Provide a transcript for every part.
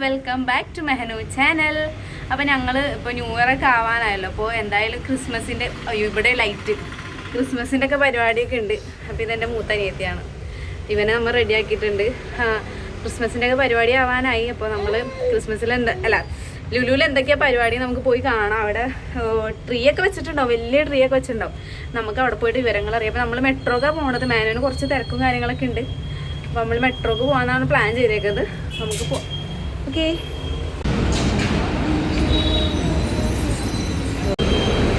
Welcome back to മെഹനു channel. അപ്പോൾ ഞങ്ങൾ ഇപ്പോൾ ന്യൂ ഇയർ ഒക്കെ ആവാനായല്ലോ. അപ്പോൾ എന്തായാലും ക്രിസ്മസിൻ്റെ ഇവിടെ ലൈറ്റ് ക്രിസ്മസിൻ്റെ ഒക്കെ പരിപാടിയൊക്കെ ഉണ്ട്. അപ്പോൾ ഇതെൻ്റെ മൂത്ത അനിയത്തിയാണ്. ഇവനെ നമ്മൾ റെഡിയാക്കിയിട്ടുണ്ട്. ക്രിസ്മസിൻ്റെ ഒക്കെ പരിപാടി ആവാനായി. അപ്പോൾ നമ്മൾ ക്രിസ്മസിൽ ലുലുവിൽ എന്തൊക്കെയാണ് പരിപാടി നമുക്ക് പോയി കാണാം. അവിടെ ട്രീ ഒക്കെ വെച്ചിട്ടുണ്ടാവും, വലിയ ട്രീ ഒക്കെ വെച്ചിട്ടുണ്ടാവും. നമുക്ക് അവിടെ പോയിട്ട് വിവരങ്ങൾ അറിയാം. അപ്പോൾ നമ്മൾ മെട്രോക്കാണ് പോകണത്. മാനുവിന് കുറച്ച് തിരക്കും കാര്യങ്ങളൊക്കെ ഉണ്ട്. അപ്പോൾ നമ്മൾ മെട്രോക്ക് പോകാനാണ് പ്ലാൻ ചെയ്തേക്കുന്നത്. നമുക്ക് പോവാം. ഓക്കെ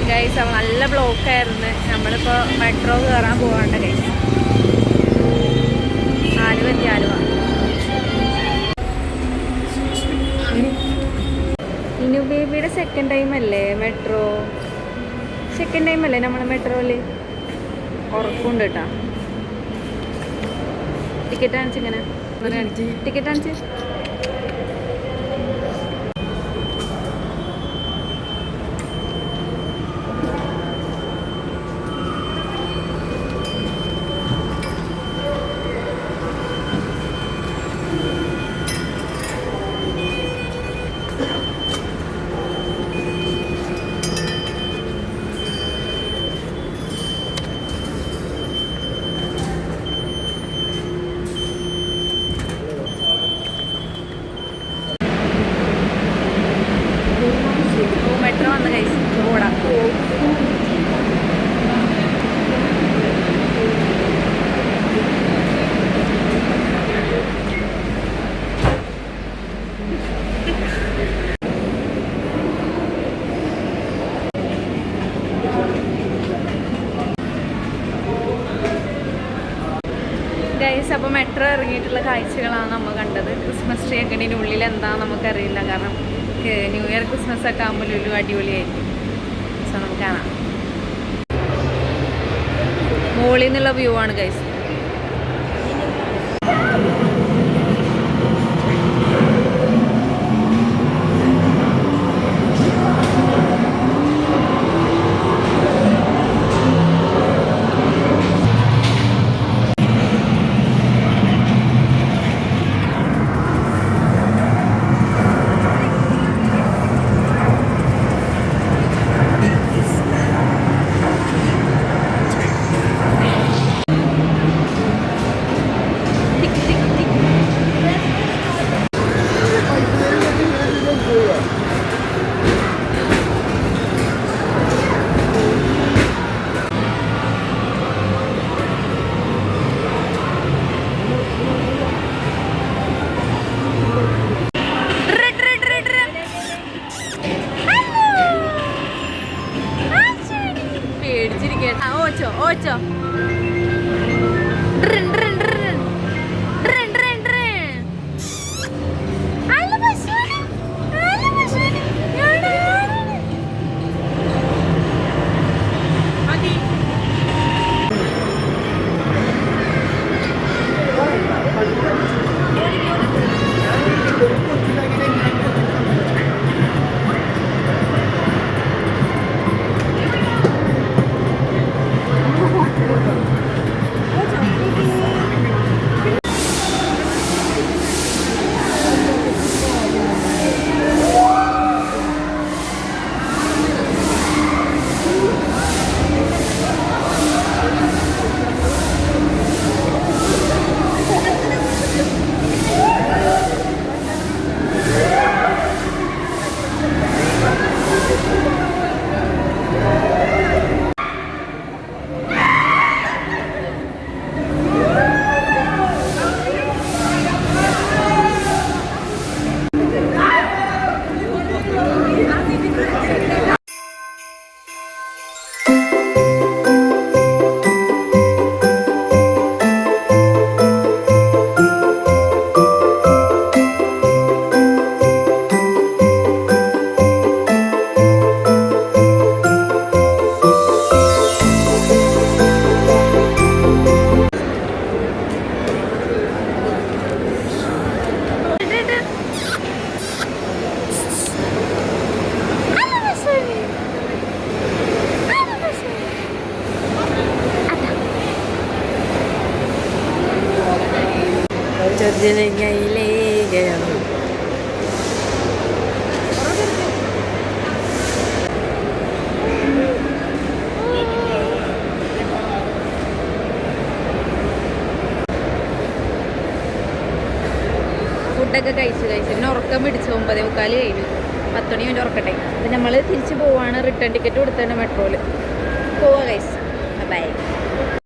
ഗൈസ്, അപ്പോൾ നല്ല ബ്ലോക്കായിരുന്നു. നമ്മളിപ്പോൾ മെട്രോ കയറാൻ പോകാണ്ട് ഗൈസ്. ആലുവ എത്തി. ആലുവ ഇനു ബേബിയുടെ സെക്കൻഡ് ടൈം അല്ലേ മെട്രോ? സെക്കൻഡ് ടൈം അല്ലേ നമ്മൾ മെട്രോയിൽ? ഉറപ്പുണ്ട് കേട്ടോ. ടിക്കറ്റ് കാണിച്ച് ഇങ്ങനെ ടിക്കറ്റ് കാണിച്ച്. മെട്രോ വന്ന് കഴിച്ചു ഓടാം. ഗൈസ്, അപ്പോൾ മെട്രോ ഇറങ്ങിയിട്ടുള്ള കാഴ്ചകളാണ് നമ്മൾ കണ്ടത്. ക്രിസ്മസ് ട്രീ ഒക്കെ ഇതിൻ്റെ ഉള്ളിൽ എന്താണെന്ന് നമുക്കറിയില്ല. കാരണം ന്യൂ ഇയർ ക്രിസ്മസ് ഒക്കെ ആകുമ്പോൾ ലുലു അടിപൊളിയായിരിക്കും. സോ നമുക്ക് കാണാം. മുകളിൽ നിന്നുള്ള വ്യൂ ആണ് ഗൈസ്. ഓച്ചോ ഓച്ചോ ഫുഡൊക്കെ കഴിച്ച് പിന്നെ ഉറക്കം പിടിച്ച് 9:45 കഴിഞ്ഞു. 10 മണി വരെ ഉറക്കട്ടെ. അപ്പം നമ്മൾ തിരിച്ച് പോവാണ്. റിട്ടേൺ ടിക്കറ്റ് കൊടുത്തിട്ടുണ്ട് മെട്രോയിൽ. പോവാ ഗൈസ്.